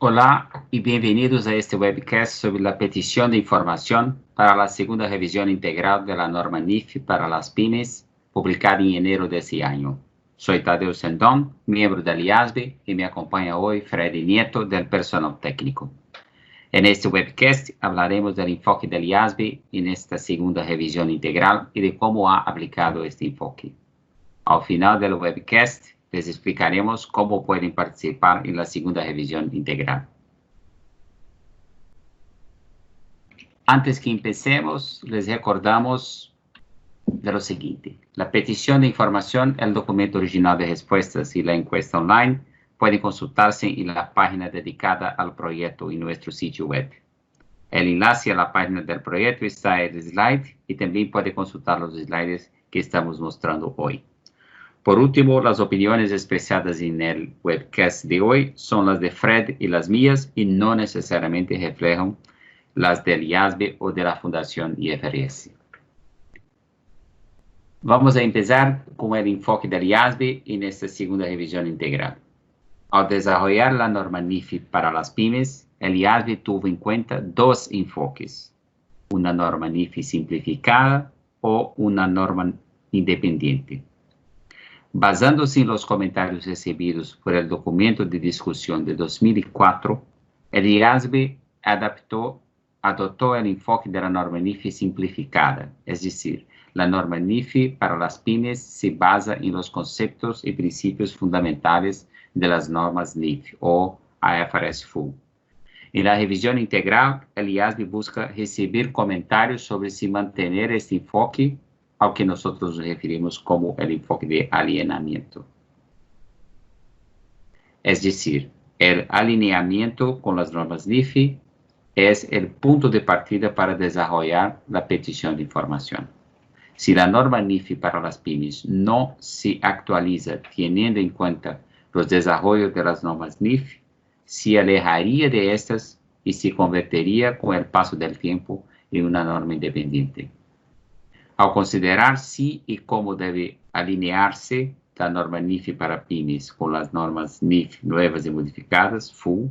Hola y bienvenidos a este webcast sobre la petición de información para la segunda revisión integral de la norma NIF para las pymes, publicada en enero de este año. Soy Tadeu Sendón, miembro del IASB, y me acompaña hoy Freddy Nieto, del personal técnico. En este webcast hablaremos del enfoque del IASB en esta segunda revisión integral y de cómo ha aplicado este enfoque. Al final del webcast, les explicaremos cómo pueden participar en la segunda revisión integral. Antes que empecemos, les recordamos de lo siguiente. La petición de información, el documento original de respuestas y la encuesta online pueden consultarse en la página dedicada al proyecto en nuestro sitio web. El enlace a la página del proyecto está en el slide y también puede consultar los slides que estamos mostrando hoy. Por último, las opiniones expresadas en el webcast de hoy son las de Fred y las mías y no necesariamente reflejan las del IASB o de la Fundación IFRS. Vamos a empezar con el enfoque del IASB en esta segunda revisión integral. Al desarrollar la norma NIF para las pymes, el IASB tuvo en cuenta dos enfoques: una norma NIF simplificada o una norma independiente. Basándose en los comentarios recibidos por el documento de discusión de 2004, el IASB adoptó el enfoque de la norma NIF simplificada, es decir, la norma NIF para las pymes se basa en los conceptos y principios fundamentales de las normas NIF o IFRS Full. En la revisión integral, el IASB busca recibir comentarios sobre si mantener este enfoque, al que nosotros nos referimos como el enfoque de alineamiento. Es decir, el alineamiento con las normas NIF es el punto de partida para desarrollar la petición de información. Si la norma NIF para las pymes no se actualiza teniendo en cuenta los desarrollos de las normas NIF, se alejaría de estas y se convertiría con el paso del tiempo en una norma independiente. Al considerar si y cómo debe alinearse la norma NIF para pymes con las normas NIF nuevas y modificadas, Full,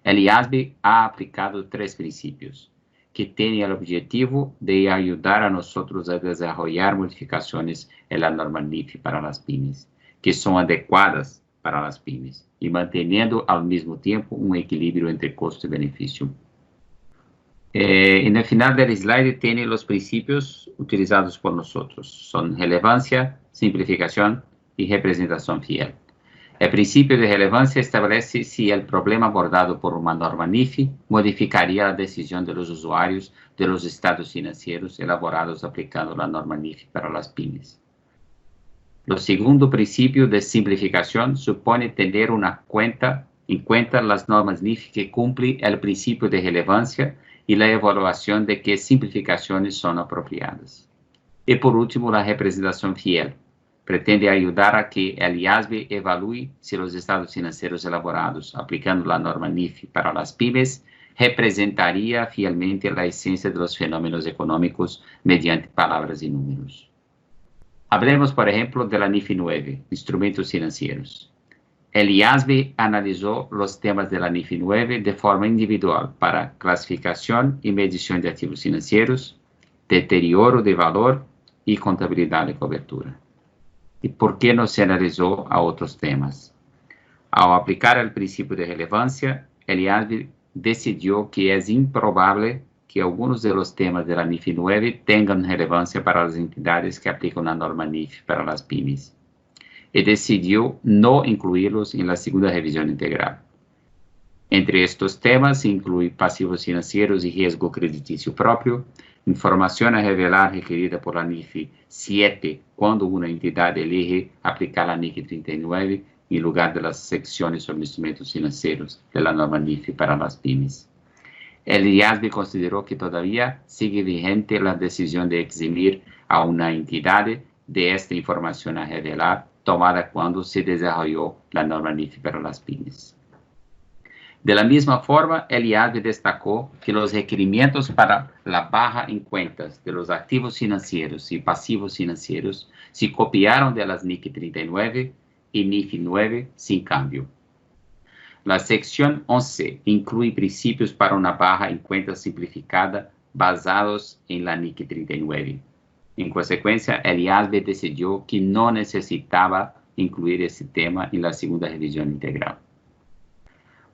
el IASB ha aplicado tres principios que tienen el objetivo de ayudar a nosotros a desarrollar modificaciones en la norma NIF para las pymes, que son adecuadas para las pymes y manteniendo al mismo tiempo un equilibrio entre costo y beneficio. En el final del slide tiene los principios utilizados por nosotros. Son relevancia, simplificación y representación fiel. El principio de relevancia establece si el problema abordado por una norma NIF modificaría la decisión de los usuarios de los estados financieros elaborados aplicando la norma NIF para las pymes. El segundo principio de simplificación supone tener en cuenta las normas NIF que cumplen el principio de relevancia y la evaluación de qué simplificaciones son apropiadas. Y por último, la representación fiel. Pretende ayudar a que el IASB evalúe si los estados financieros elaborados aplicando la norma NIF para las pymes representaría fielmente la esencia de los fenómenos económicos mediante palabras y números. Hablemos, por ejemplo, de la NIF 9, instrumentos financieros. El IASB analizó los temas de la NIF 9 de forma individual para clasificación y medición de activos financieros, deterioro de valor y contabilidad de cobertura. ¿Y por qué no se analizó a otros temas? Al aplicar el principio de relevancia, el IASB decidió que es improbable que algunos de los temas de la NIF 9 tengan relevancia para las entidades que aplican la norma NIF para las pymes, y decidió no incluirlos en la segunda revisión integral. Entre estos temas se incluyen pasivos financieros y riesgo crediticio propio, información a revelar requerida por la NIF 7 cuando una entidad elige aplicar la NIF 39 en lugar de las secciones sobre instrumentos financieros de la norma NIF para las pymes. El IASB consideró que todavía sigue vigente la decisión de eximir a una entidad de esta información a revelar tomada cuando se desarrolló la norma NIF para las pymes. De la misma forma, el IASB destacó que los requerimientos para la baja en cuentas de los activos financieros y pasivos financieros se copiaron de las NIF 39 y NIF 9 sin cambio. La sección 11 incluye principios para una baja en cuenta simplificada basados en la NIC 39. En consecuencia, el IASB decidió que no necesitaba incluir ese tema en la segunda revisión integral.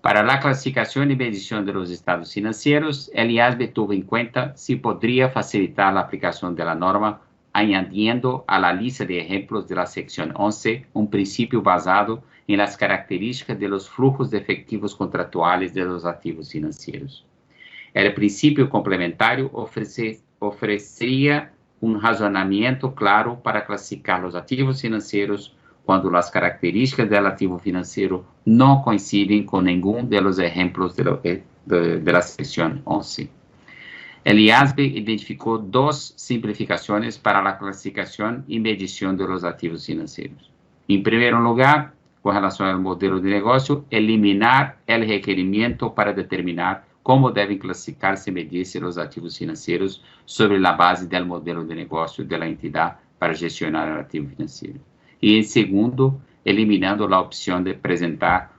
Para la clasificación y medición de los estados financieros, el IASB tuvo en cuenta si podría facilitar la aplicación de la norma añadiendo a la lista de ejemplos de la sección 11 un principio basado en las características de los flujos de efectivos contractuales de los activos financieros. El principio complementario ofrecería un razonamiento claro para clasificar los activos financieros cuando las características del activo financiero no coinciden con ninguno de los ejemplos de la sección 11. El IASB identificó dos simplificaciones para la clasificación y medición de los activos financieros. En primer lugar, con relación al modelo de negocio, eliminar el requerimiento para determinar cómo deben clasificarse y medirse los activos financieros sobre la base del modelo de negocio de la entidad para gestionar el activo financiero. Y en segundo, eliminando la opción de presentar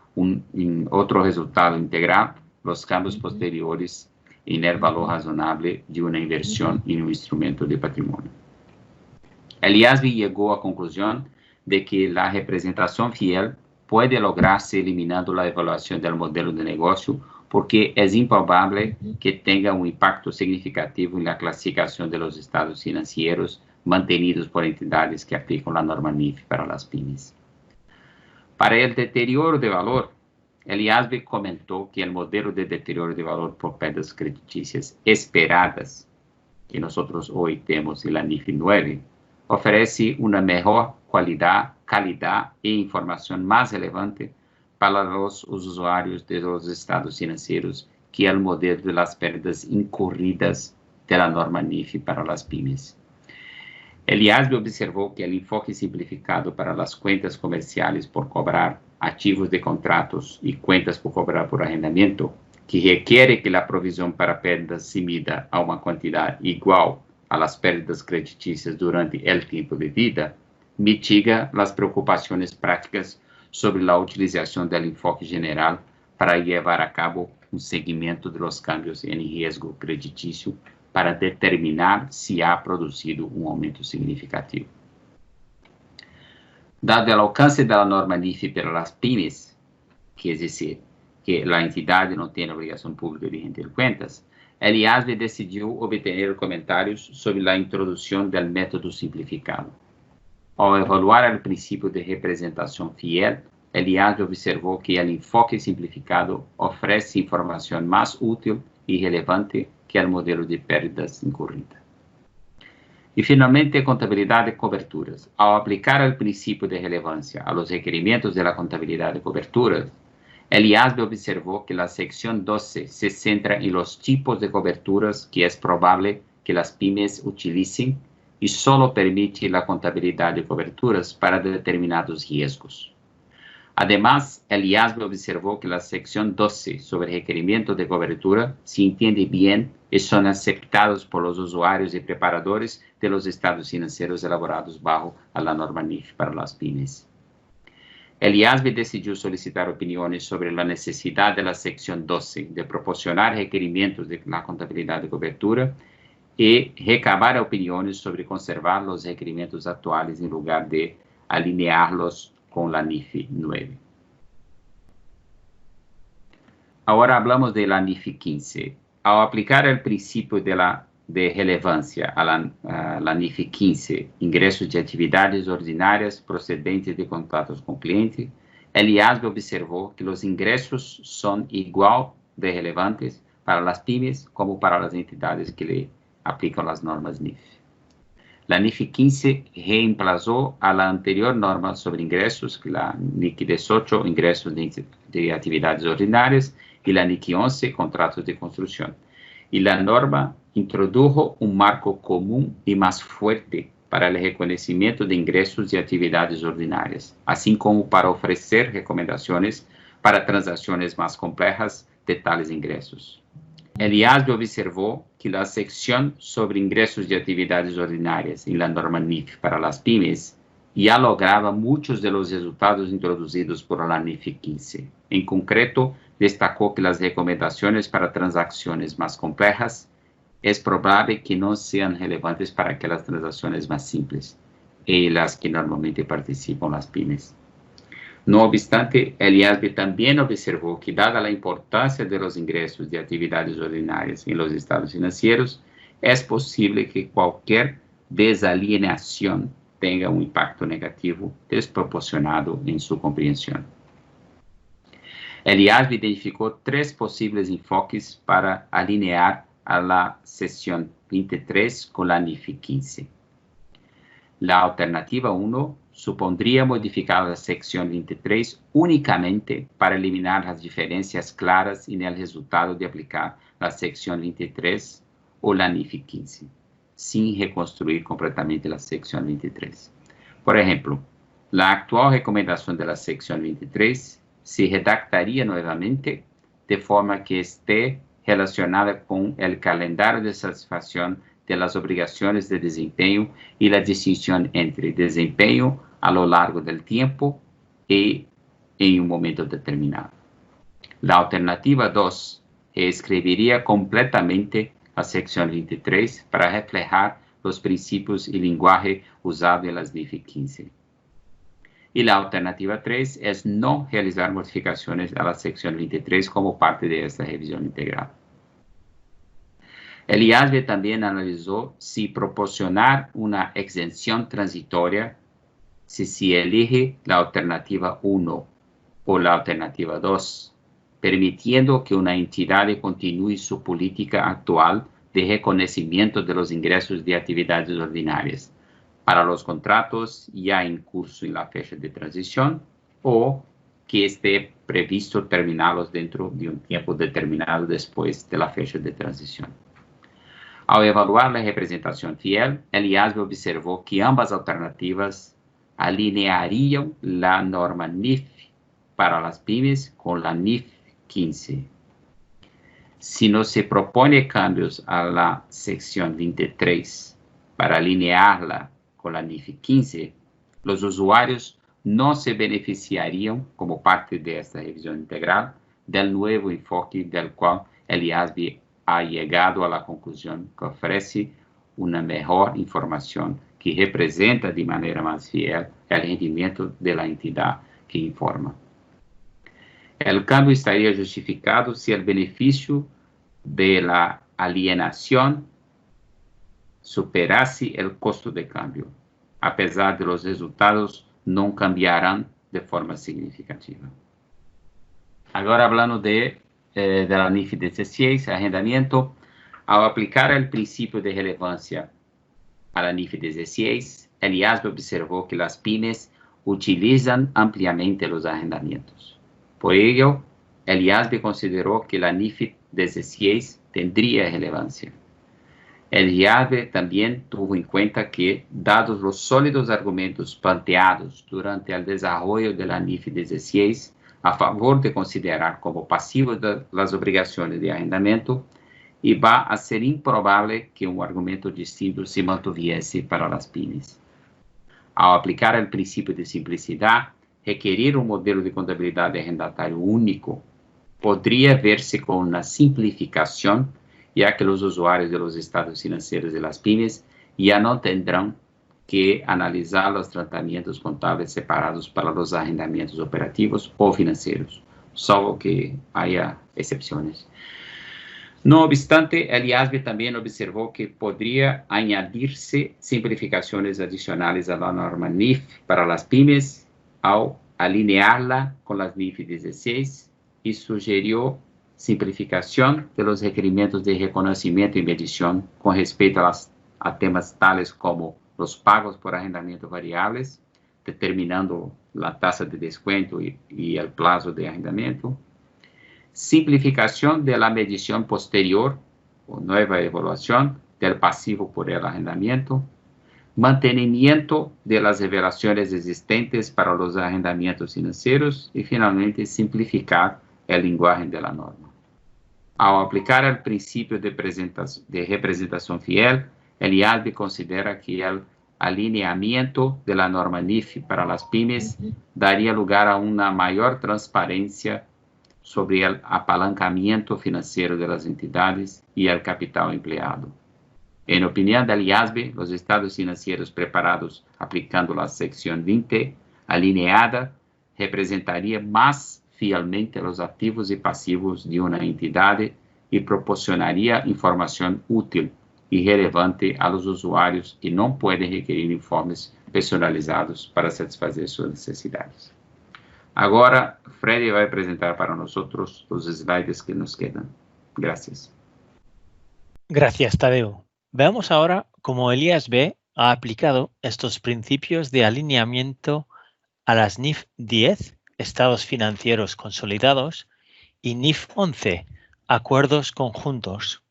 otro resultado integral, los cambios posteriores en el valor razonable de una inversión en un instrumento de patrimonio. El IASB llegó a la conclusión de que la representación fiel puede lograrse eliminando la evaluación del modelo de negocio porque es improbable que tenga un impacto significativo en la clasificación de los estados financieros mantenidos por entidades que aplican la norma NIF para las pymes. Para el deterioro de valor, el IASB comentó que el modelo de deterioro de valor por pérdidas crediticias esperadas, que nosotros hoy tenemos en la NIF 9, ofrece una mejor calidad e información más relevante para los usuarios de los estados financieros que el modelo de las pérdidas incurridas de la norma NIF para las pymes. El IASB observó que el enfoque simplificado para las cuentas comerciales por cobrar, activos de contratos y cuentas por cobrar por arrendamiento, que requiere que la provisión para pérdidas se mida a una cantidad igual a las pérdidas crediticias durante el tiempo de vida, mitiga las preocupaciones prácticas sobre la utilización del enfoque general para llevar a cabo un seguimiento de los cambios en riesgo crediticio para determinar si ha producido un aumento significativo. Dado el alcance de la norma NIF para las pymes, que es decir, que la entidad no tiene obligación pública de rendir cuentas, el IASB decidió obtener comentarios sobre la introducción del método simplificado. Al evaluar el principio de representación fiel, el IASB observó que el enfoque simplificado ofrece información más útil y relevante que el modelo de pérdidas incurridas. Y finalmente, contabilidad de coberturas. Al aplicar el principio de relevancia a los requerimientos de la contabilidad de coberturas, el IASB observó que la sección 12 se centra en los tipos de coberturas que es probable que las pymes utilicen y solo permite la contabilidad de coberturas para determinados riesgos. Además, el IASB observó que la sección 12 sobre requerimiento de cobertura se entiende bien y son aceptados por los usuarios y preparadores de los estados financieros elaborados bajo la norma NIF para las pymes. El IASB decidió solicitar opiniones sobre la necesidad de la sección 12 de proporcionar requerimientos de la contabilidad de cobertura y recabar opiniones sobre conservar los requerimientos actuales en lugar de alinearlos con la NIF 9. Ahora hablamos de la NIF 15. Al aplicar el principio de relevancia a la NIF 15, ingresos de actividades ordinarias procedentes de contratos con cliente, el IASB observó que los ingresos son igual de relevantes para las pymes como para las entidades que le aplican las normas NIF. La NIF 15 reemplazó a la anterior norma sobre ingresos, la NIC 18, ingresos de actividades ordinarias, y la NIC 11, contratos de construcción. Y la norma introdujo un marco común y más fuerte para el reconocimiento de ingresos de actividades ordinarias, así como para ofrecer recomendaciones para transacciones más complejas de tales ingresos. El IASB observó que la sección sobre ingresos de actividades ordinarias en la norma NIF para las pymes ya lograba muchos de los resultados introducidos por la NIF 15. En concreto, destacó que las recomendaciones para transacciones más complejas es probable que no sean relevantes para aquellas transacciones más simples y las que normalmente participan las pymes. No obstante, el IASB también observó que, dada la importancia de los ingresos de actividades ordinarias en los estados financieros, es posible que cualquier desalineación tenga un impacto negativo desproporcionado en su comprensión. El IASB identificó 3 posibles enfoques para alinear a la sección 23 con la NIF 15. La alternativa 1 supondría modificar la sección 23 únicamente para eliminar las diferencias claras en el resultado de aplicar la sección 23 o la NIF 15, sin reconstruir completamente la sección 23. Por ejemplo, la actual recomendación de la sección 23 se redactaría nuevamente de forma que esté relacionada con el calendario de satisfacción de las obligaciones de desempeño y la distinción entre desempeño a lo largo del tiempo y en un momento determinado. La alternativa 2 reescribiría completamente la sección 23 para reflejar los principios y lenguaje usado en las NIF 15. Y la alternativa 3 es no realizar modificaciones a la sección 23 como parte de esta revisión integral. El IASB también analizó si proporcionar una exención transitoria, si se elige la alternativa 1 o la alternativa 2, permitiendo que una entidad continúe su política actual de reconocimiento de los ingresos de actividades ordinarias para los contratos ya en curso en la fecha de transición o que esté previsto terminarlos dentro de un tiempo determinado después de la fecha de transición. Ao evaluar la representación fiel, el IASB observó que ambas alternativas alinearían la norma NIF para las pymes con la NIF 15. Si no se propone cambios a la sección 23 para alinearla con la NIF 15, los usuarios no se beneficiarían como parte de esta revisión integral del nuevo enfoque del cual el IASB ha llegado a la conclusión que ofrece una mejor información que representa de manera más fiel el rendimiento de la entidad que informa. El cambio estaría justificado si el beneficio de la alienación superase el costo de cambio. A pesar de los resultados, no cambiarán de forma significativa. Agora, hablando de la NIF 16, arrendamiento, ao aplicar el principio de relevancia a la NIF 16, el IASB observó que las pymes utilizan ampliamente los arrendamientos. Por ello, el IASB consideró que la NIF 16 tendría relevancia. El IASB también tuvo en cuenta que, dados los sólidos argumentos planteados durante el desarrollo de la NIF 16 a favor de considerar como pasivos las obligaciones de arrendamiento, iba a ser improbable que un argumento distinto se mantuviese para las pymes. Ao aplicar el principio de simplicidad, requerir un modelo de contabilidad de arrendatario único podría verse como una simplificación, ya que los usuarios de los estados financieros de las pymes ya no tendrán que analizar los tratamientos contables separados para los arrendamientos operativos o financieros, salvo que haya excepciones. No obstante, el IASB también observó que podría añadirse simplificaciones adicionales a la norma NIF para las pymes ao alinearla con las NIF 16 y sugirió simplificación de los requerimientos de reconocimiento y medición con respecto a temas tales como los pagos por arrendamiento variables, determinando la tasa de descuento y el plazo de arrendamiento, simplificación de la medición posterior o nueva evaluación del pasivo por el arrendamiento, mantenimiento de las revelaciones existentes para los arrendamientos financieros y finalmente simplificar el lenguaje de la norma. Ao aplicar el principio de representación fiel, el IASB considera que el alineamiento de la norma NIF para las pymes daría lugar a una mayor transparencia sobre el apalancamiento financiero de las entidades y el capital empleado. En opinión del IASB, los estados financieros preparados aplicando la sección 20 alineada representaría más fielmente los activos y pasivos de una entidad y proporcionaría información útil y relevante a los usuarios y no puede requerir informes personalizados para satisfazer sus necesidades. Agora, Freddy vai apresentar para nosotros los slides que nos quedan. Gracias. Gracias, Tadeo. Veamos ahora cómo el IASB ha aplicado estos principios de alineamiento a las NIF 10, estados financieros consolidados, y NIF 11, acuerdos conjuntos.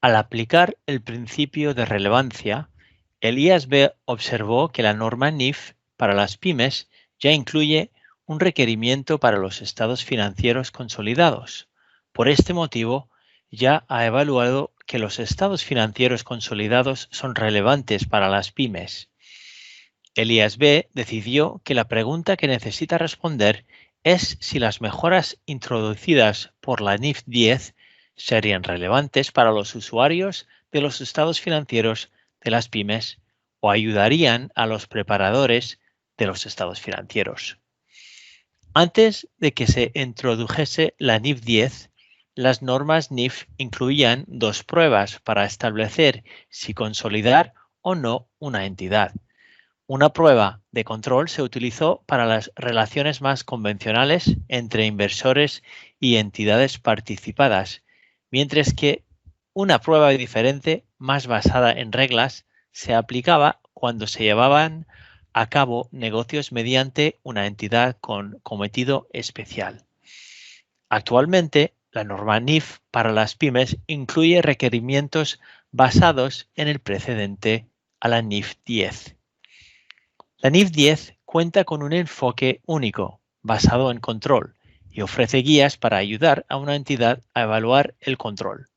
Al aplicar el principio de relevancia, el IASB observó que la norma NIF para las pymes ya incluye un requerimiento para los estados financieros consolidados. Por este motivo, ya ha evaluado que los estados financieros consolidados son relevantes para las pymes. El IASB decidió que la pregunta que necesita responder es si las mejoras introducidas por la NIF 10 serían relevantes para los usuarios de los estados financieros de las pymes o ayudarían a los preparadores de los estados financieros. Antes de que se introdujese la NIF 10, las normas NIF incluían dos pruebas para establecer si consolidar o no una entidad. Una prueba de control se utilizó para las relaciones más convencionales entre inversores y entidades participadas, mientras que una prueba diferente, más basada en reglas, se aplicaba cuando se llevaban a cabo negocios mediante una entidad con cometido especial. Actualmente, la norma NIF para las pymes incluye requerimientos basados en el precedente a la NIF 10. La NIF 10 cuenta con un enfoque único, basado en control, y ofrece guías para ayudar a una entidad a evaluar el control.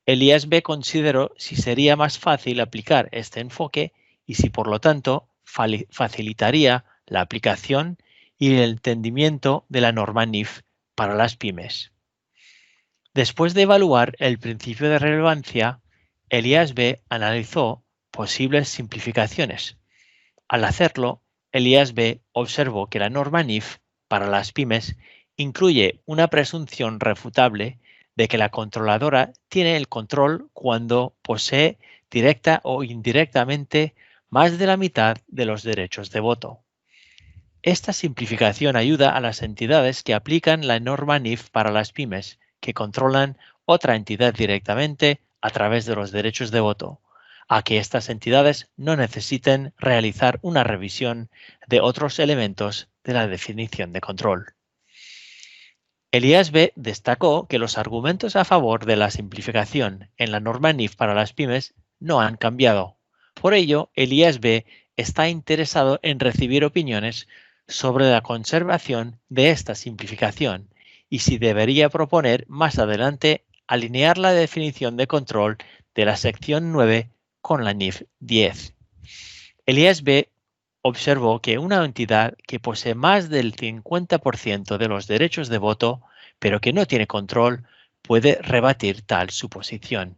El IASB consideró si sería más fácil aplicar este enfoque y si, por lo tanto, facilitaría la aplicación y el entendimiento de la norma NIF para las pymes. Después de evaluar el principio de relevancia, el IASB analizó posibles simplificaciones. Al hacerlo, el IASB observó que la norma NIF para las pymes incluye una presunción refutable de que la controladora tiene el control cuando posee directa o indirectamente más de la mitad de los derechos de voto. Esta simplificación ayuda a las entidades que aplican la norma NIF para las pymes, que controlan otra entidad directamente a través de los derechos de voto, a que estas entidades no necesiten realizar una revisión de otros elementos de la definición de control. El IASB destacó que los argumentos a favor de la simplificación en la norma NIF para las pymes no han cambiado. Por ello, el IASB está interesado en recibir opiniones sobre la conservación de esta simplificación y si debería proponer más adelante alinear la definición de control de la sección 9 con la NIF 10. El IASB observó que una entidad que posee más del 50% de los derechos de voto, pero que no tiene control, puede rebatir tal suposición.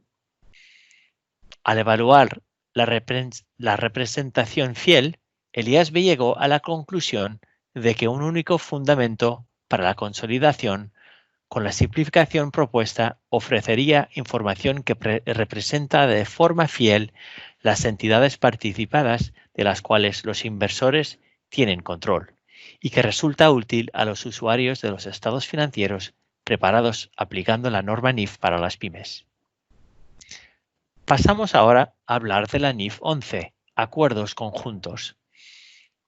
Al evaluar la representación fiel, el IASB llegó a la conclusión de que un único fundamento para la consolidación con la simplificación propuesta ofrecería información que representa de forma fiel las entidades participadas de las cuales los inversores tienen control y que resulta útil a los usuarios de los estados financieros preparados aplicando la norma NIF para las pymes. Pasamos ahora a hablar de la NIF 11, acuerdos conjuntos.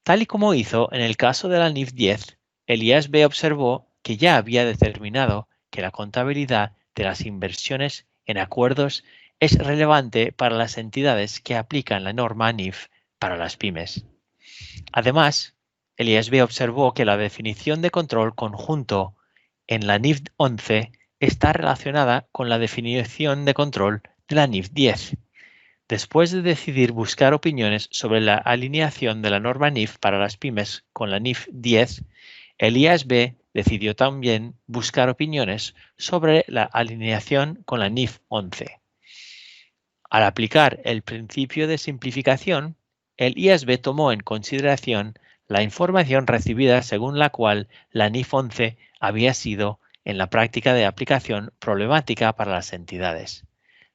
Tal y como hizo en el caso de la NIF 10, el IASB observó que ya había determinado que la contabilidad de las inversiones en acuerdos es relevante para las entidades que aplican la norma NIF para las pymes. Además, el IASB observó que la definición de control conjunto en la NIF 11 está relacionada con la definición de control de la NIF 10. Después de decidir buscar opiniones sobre la alineación de la norma NIF para las pymes con la NIF 10, el IASB decidió también buscar opiniones sobre la alineación con la NIF 11. Al aplicar el principio de simplificación, el IASB tomó en consideración la información recibida según la cual la NIF 11 había sido, en la práctica de aplicación, problemática para las entidades,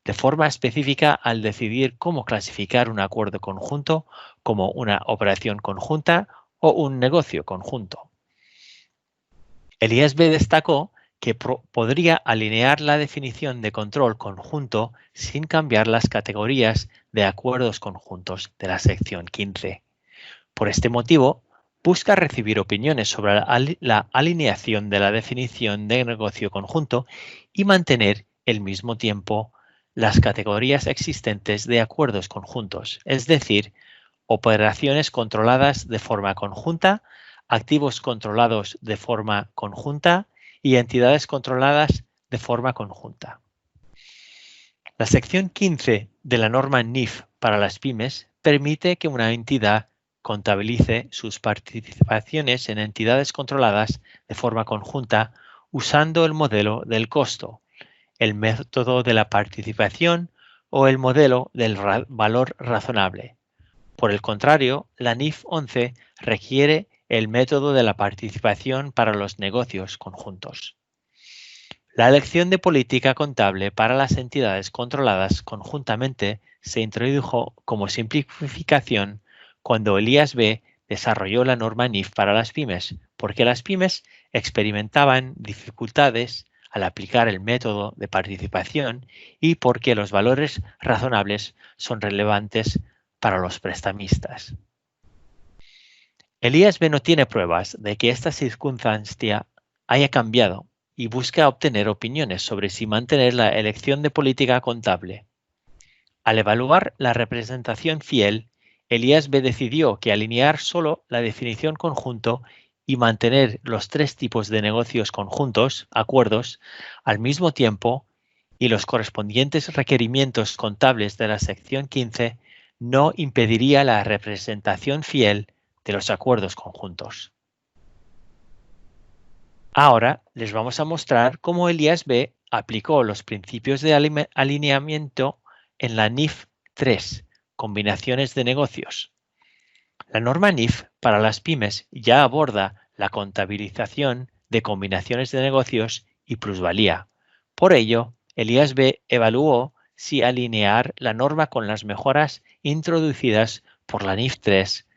de forma específica al decidir cómo clasificar un acuerdo conjunto como una operación conjunta o un negocio conjunto. El IASB destacó que podría alinear la definición de control conjunto sin cambiar las categorías de acuerdos conjuntos de la sección 15. Por este motivo, busca recibir opiniones sobre la alineación de la definición de negocio conjunto y mantener al mismo tiempo las categorías existentes de acuerdos conjuntos, es decir, operaciones controladas de forma conjunta, activos controlados de forma conjunta y entidades controladas de forma conjunta. La sección 15 de la norma NIF para las pymes permite que una entidad contabilice sus participaciones en entidades controladas de forma conjunta usando el modelo del costo, el método de la participación o el modelo del valor razonable. Por el contrario, la NIF 11 requiere el método de la participación para los negocios conjuntos. La elección de política contable para las entidades controladas conjuntamente se introdujo como simplificación cuando el IASB desarrolló la norma NIF para las pymes, porque las pymes experimentaban dificultades al aplicar el método de participación y porque los valores razonables son relevantes para los prestamistas. El IASB no tiene pruebas de que esta circunstancia haya cambiado y busca obtener opiniones sobre si mantener la elección de política contable. Al evaluar la representación fiel, el IASB decidió que alinear solo la definición conjunto y mantener los tres tipos de negocios conjuntos, acuerdos, al mismo tiempo y los correspondientes requerimientos contables de la sección 15 no impediría la representación fiel de los acuerdos conjuntos. Ahora les vamos a mostrar cómo el IASB aplicó los principios de alineamiento en la NIF 3, combinaciones de negocios. La norma NIF para las pymes ya aborda la contabilización de combinaciones de negocios y plusvalía. Por ello, el IASB evaluó si alinear la norma con las mejoras introducidas por la NIF 3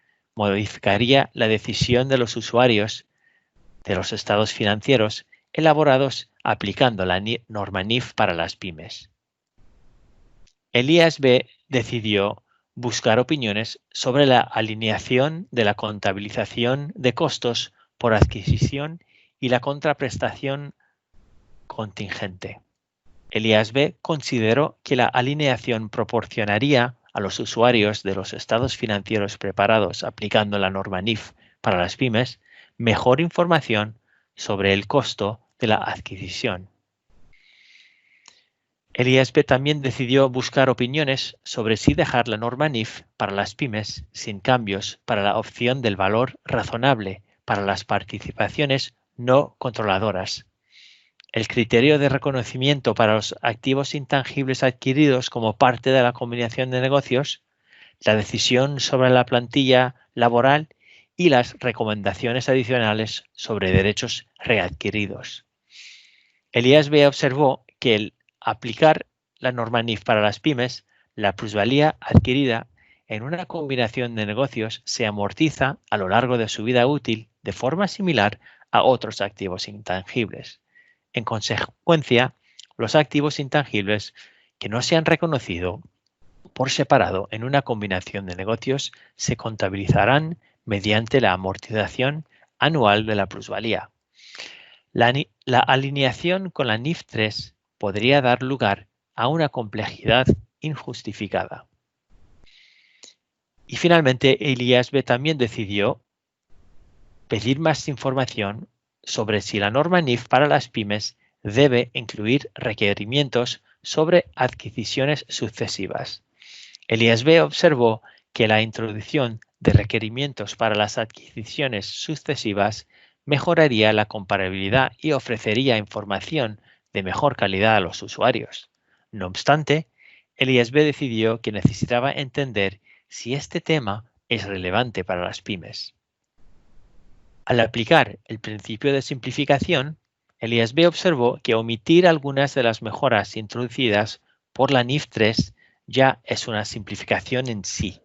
modificaría la decisión de los usuarios de los estados financieros elaborados aplicando la norma NIF para las pymes. El IASB decidió buscar opiniones sobre la alineación de la contabilización de costos por adquisición y la contraprestación contingente. El IASB consideró que la alineación proporcionaría a los usuarios de los estados financieros preparados aplicando la norma NIF para las pymes mejor información sobre el costo de la adquisición. El IASB también decidió buscar opiniones sobre si dejar la norma NIF para las pymes sin cambios para la opción del valor razonable para las participaciones no controladoras. El criterio de reconocimiento para los activos intangibles adquiridos como parte de la combinación de negocios, la decisión sobre la plantilla laboral y las recomendaciones adicionales sobre derechos readquiridos. El IASB observó que el aplicar la norma NIF para las pymes, la plusvalía adquirida en una combinación de negocios se amortiza a lo largo de su vida útil de forma similar a otros activos intangibles. En consecuencia, los activos intangibles que no se han reconocido por separado en una combinación de negocios se contabilizarán mediante la amortización anual de la plusvalía. La alineación con la NIF 3 podría dar lugar a una complejidad injustificada. Y finalmente, el IASB también decidió pedir más información sobre si la norma NIF para las pymes debe incluir requerimientos sobre adquisiciones sucesivas. El IASB observó que la introducción de requerimientos para las adquisiciones sucesivas mejoraría la comparabilidad y ofrecería información de mejor calidad a los usuarios. No obstante, el IASB decidió que necesitaba entender si este tema es relevante para las pymes. Al aplicar el principio de simplificación, el IASB observó que omitir algunas de las mejoras introducidas por la NIF 3 ya es una simplificación en sí.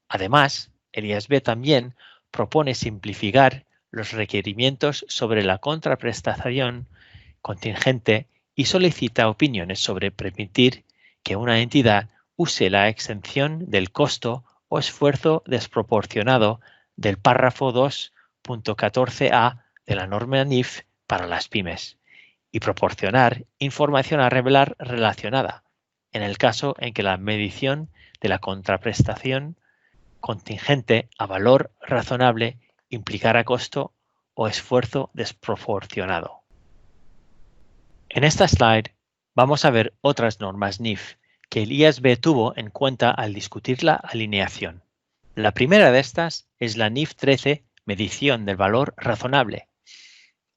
Además, el IASB también propone simplificar los requerimientos sobre la contraprestación contingente y solicita opiniones sobre permitir que una entidad use la exención del costo o esfuerzo desproporcionado del párrafo 2.14a de la norma NIF para las pymes y proporcionar información a revelar relacionada en el caso en que la medición de la contraprestación contingente a valor razonable implicara costo o esfuerzo desproporcionado. En esta slide vamos a ver otras normas NIF que el IASB tuvo en cuenta al discutir la alineación. La primera de estas es la NIF 13, medición del valor razonable.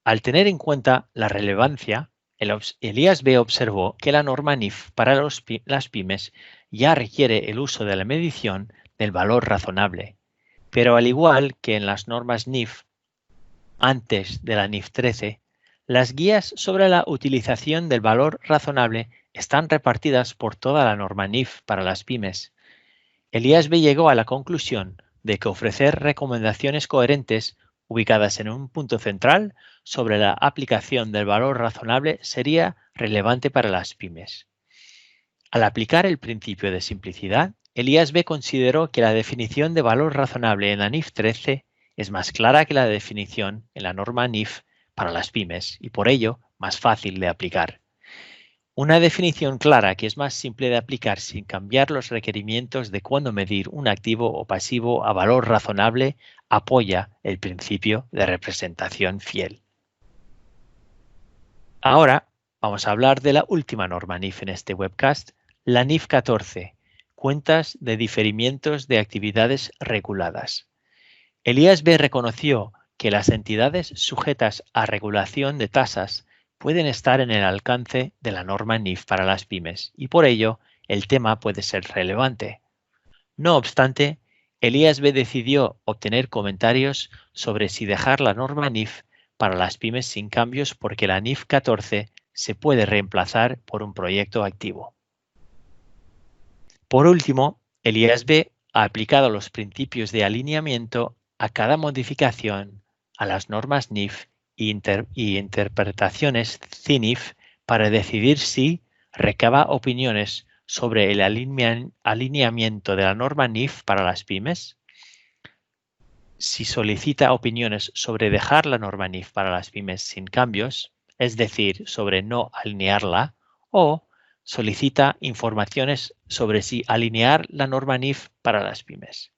Al tener en cuenta la relevancia, el IASB observó que la norma NIF para las pymes ya requiere el uso de la medición del valor razonable, pero al igual que en las normas NIF antes de la NIF 13, las guías sobre la utilización del valor razonable están repartidas por toda la norma NIF para las pymes. El IASB llegó a la conclusión de que ofrecer recomendaciones coherentes ubicadas en un punto central sobre la aplicación del valor razonable sería relevante para las pymes. Al aplicar el principio de simplicidad, el IASB consideró que la definición de valor razonable en la NIF 13 es más clara que la definición en la norma NIF para las pymes y por ello más fácil de aplicar. Una definición clara que es más simple de aplicar sin cambiar los requerimientos de cuándo medir un activo o pasivo a valor razonable apoya el principio de representación fiel. Ahora vamos a hablar de la última norma NIF en este webcast, la NIF 14, cuentas de diferimientos de actividades reguladas. El IASB reconoció que las entidades sujetas a regulación de tasas pueden estar en el alcance de la norma NIF para las pymes y por ello el tema puede ser relevante. No obstante, el IASB decidió obtener comentarios sobre si dejar la norma NIF para las pymes sin cambios porque la NIF 14 se puede reemplazar por un proyecto activo. Por último, el IASB ha aplicado los principios de alineamiento a cada modificación a las normas NIF y interpretaciones CINIF para decidir si recaba opiniones sobre el alineamiento de la norma NIF para las pymes, si solicita opiniones sobre dejar la norma NIF para las pymes sin cambios, es decir, sobre no alinearla, o solicita informaciones sobre si alinear la norma NIF para las pymes.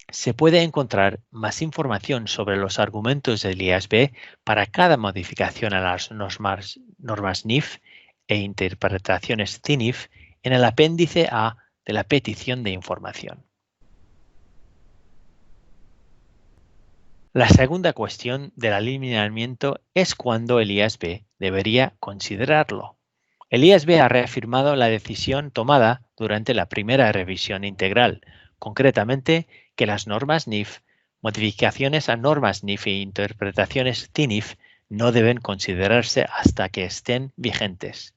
Se puede encontrar más información sobre los argumentos del IASB para cada modificación a las normas NIF e interpretaciones CINIF en el apéndice A de la petición de información. La segunda cuestión del alineamiento es cuándo el IASB debería considerarlo. El IASB ha reafirmado la decisión tomada durante la primera revisión integral, concretamente que las normas NIF, modificaciones a normas NIF e interpretaciones CINIF no deben considerarse hasta que estén vigentes.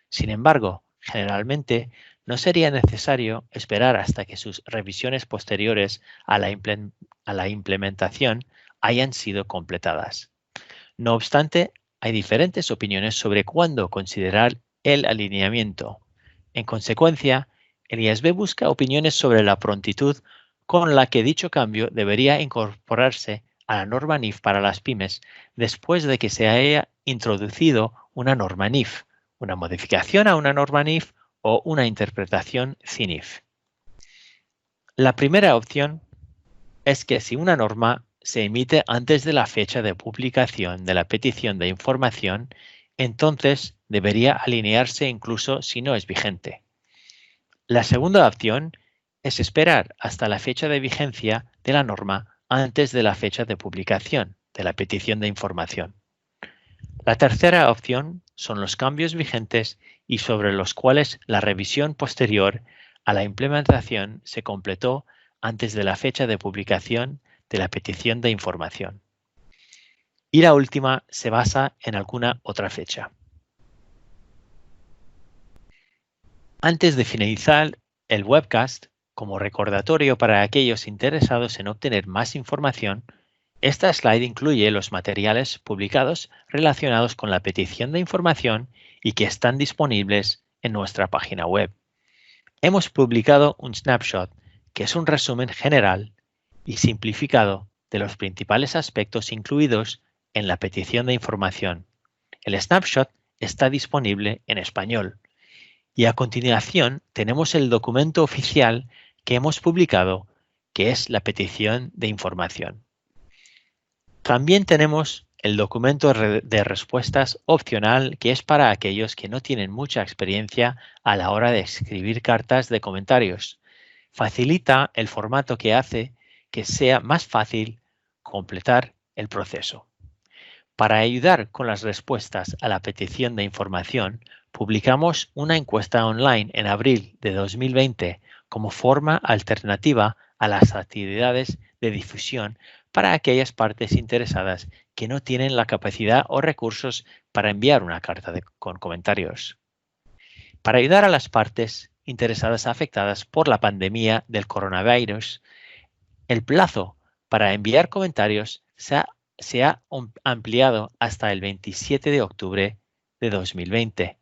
Sin embargo, generalmente no sería necesario esperar hasta que sus revisiones posteriores a la implementación hayan sido completadas. No obstante, hay diferentes opiniones sobre cuándo considerar el alineamiento. En consecuencia, el IASB busca opiniones sobre la prontitud con la que dicho cambio debería incorporarse a la norma NIF para las pymes después de que se haya introducido una norma NIF, una modificación a una norma NIF o una interpretación CINIF. La primera opción es que si una norma se emite antes de la fecha de publicación de la petición de información, entonces debería alinearse incluso si no es vigente. La segunda opción es esperar hasta la fecha de vigencia de la norma antes de la fecha de publicación de la petición de información. La tercera opción son los cambios vigentes y sobre los cuales la revisión posterior a la implementación se completó antes de la fecha de publicación de la petición de información. Y la última se basa en alguna otra fecha. Antes de finalizar el webcast, como recordatorio para aquellos interesados en obtener más información, esta slide incluye los materiales publicados relacionados con la petición de información y que están disponibles en nuestra página web. Hemos publicado un snapshot que es un resumen general y simplificado de los principales aspectos incluidos en la petición de información. El snapshot está disponible en español. Y a continuación tenemos el documento oficial que hemos publicado, que es la petición de información. También tenemos el documento de respuestas opcional, que es para aquellos que no tienen mucha experiencia a la hora de escribir cartas de comentarios. Facilita el formato que hace que sea más fácil completar el proceso. Para ayudar con las respuestas a la petición de información, publicamos una encuesta online en abril de 2020 como forma alternativa a las actividades de difusión para aquellas partes interesadas que no tienen la capacidad o recursos para enviar una carta con comentarios. Para ayudar a las partes interesadas afectadas por la pandemia del coronavirus, el plazo para enviar comentarios se ha ampliado hasta el 27 de octubre de 2020.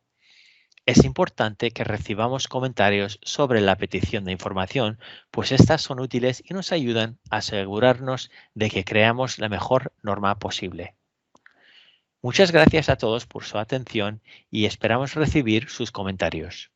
Es importante que recibamos comentarios sobre la petición de información, pues estas son útiles y nos ayudan a asegurarnos de que creamos la mejor norma posible. Muchas gracias a todos por su atención y esperamos recibir sus comentarios.